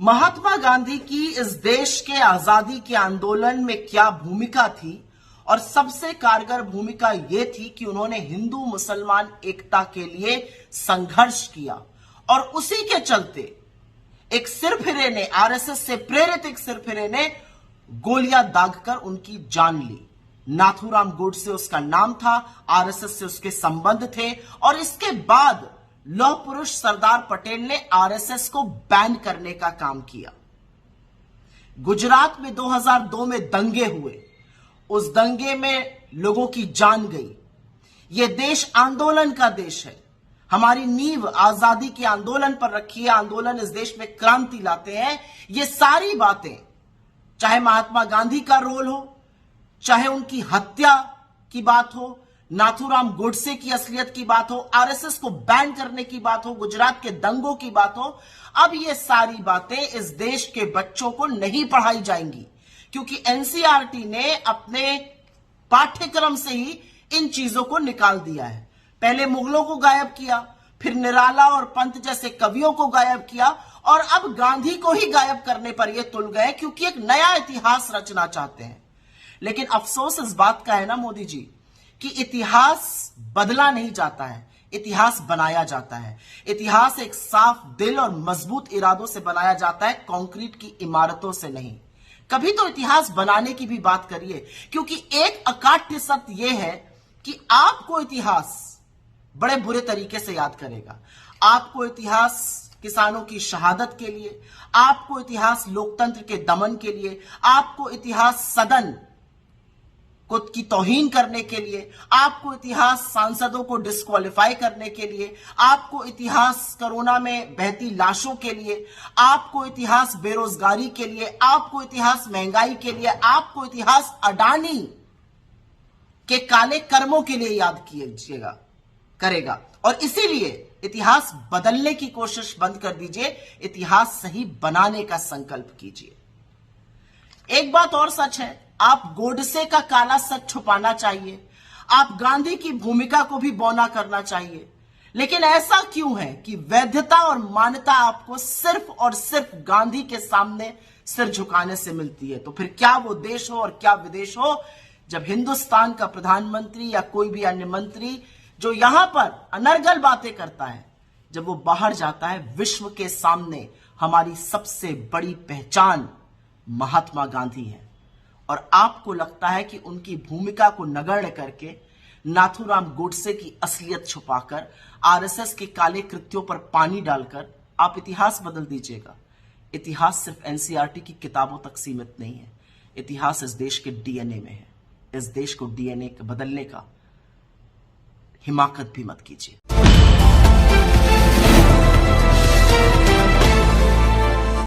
महात्मा गांधी की इस देश के आजादी के आंदोलन में क्या भूमिका थी और सबसे कारगर भूमिका यह थी कि उन्होंने हिंदू मुसलमान एकता के लिए संघर्ष किया और उसी के चलते एक सिरफिरे ने, आरएसएस से प्रेरित एक सिरफिरे ने गोलियां दागकर उनकी जान ली। नाथूराम गोडसे उसका नाम था, आरएसएस से उसके संबंध थे और इसके बाद लौह पुरुष सरदार पटेल ने आरएसएस को बैन करने का काम किया। गुजरात में 2002 में दंगे हुए, उस दंगे में लोगों की जान गई। यह देश आंदोलन का देश है। हमारी नींव आजादी के आंदोलन पर रखी है। आंदोलन इस देश में क्रांति लाते हैं। ये सारी बातें, चाहे महात्मा गांधी का रोल हो, चाहे उनकी हत्या की बात हो, नाथूराम गोडसे की असलियत की बात हो, आरएसएस को बैन करने की बात हो, गुजरात के दंगों की बात हो, अब ये सारी बातें इस देश के बच्चों को नहीं पढ़ाई जाएंगी क्योंकि एनसीईआरटी ने अपने पाठ्यक्रम से ही इन चीजों को निकाल दिया है। पहले मुगलों को गायब किया, फिर निराला और पंत जैसे कवियों को गायब किया और अब गांधी को ही गायब करने पर यह तुल गए क्योंकि एक नया इतिहास रचना चाहते हैं। लेकिन अफसोस इस बात का है ना मोदी जी कि इतिहास बदला नहीं जाता है, इतिहास बनाया जाता है। इतिहास एक साफ दिल और मजबूत इरादों से बनाया जाता है, कंक्रीट की इमारतों से नहीं। कभी तो इतिहास बनाने की भी बात करिए क्योंकि एक अकाट्य सत्य यह है कि आपको इतिहास बड़े बुरे तरीके से याद करेगा। आपको इतिहास किसानों की शहादत के लिए, आपको इतिहास लोकतंत्र के दमन के लिए, आपको इतिहास सदन को की तौहीन करने के लिए, आपको इतिहास सांसदों को डिस्क्वालीफाई करने के लिए, आपको इतिहास कोरोना में बहती लाशों के लिए, आपको इतिहास बेरोजगारी के लिए, आपको इतिहास महंगाई के लिए, आपको इतिहास अडानी के काले कर्मों के लिए याद कीजिएगा करेगा। और इसीलिए इतिहास बदलने की कोशिश बंद कर दीजिए, इतिहास सही बनाने का संकल्प कीजिए। एक बात और सच है, आप गोडसे का काला सच छुपाना चाहिए, आप गांधी की भूमिका को भी बौना करना चाहिए, लेकिन ऐसा क्यों है कि वैधता और मान्यता आपको सिर्फ और सिर्फ गांधी के सामने सिर झुकाने से मिलती है? तो फिर क्या वो देश हो और क्या विदेश हो जब हिंदुस्तान का प्रधानमंत्री या कोई भी अन्य मंत्री जो यहां पर अनर्गल बातें करता है, जब वो बाहर जाता है विश्व के सामने हमारी सबसे बड़ी पहचान महात्मा गांधी है और आपको लगता है कि उनकी भूमिका को नगण्य करके, नाथूराम गोडसे की असलियत छुपाकर, आरएसएस के काले कृत्यों पर पानी डालकर आप इतिहास बदल दीजिएगा। इतिहास सिर्फ एनसीईआरटी की किताबों तक सीमित नहीं है, इतिहास इस देश के डीएनए में है। इस देश को डीएनए बदलने का हिमाकत भी मत कीजिए।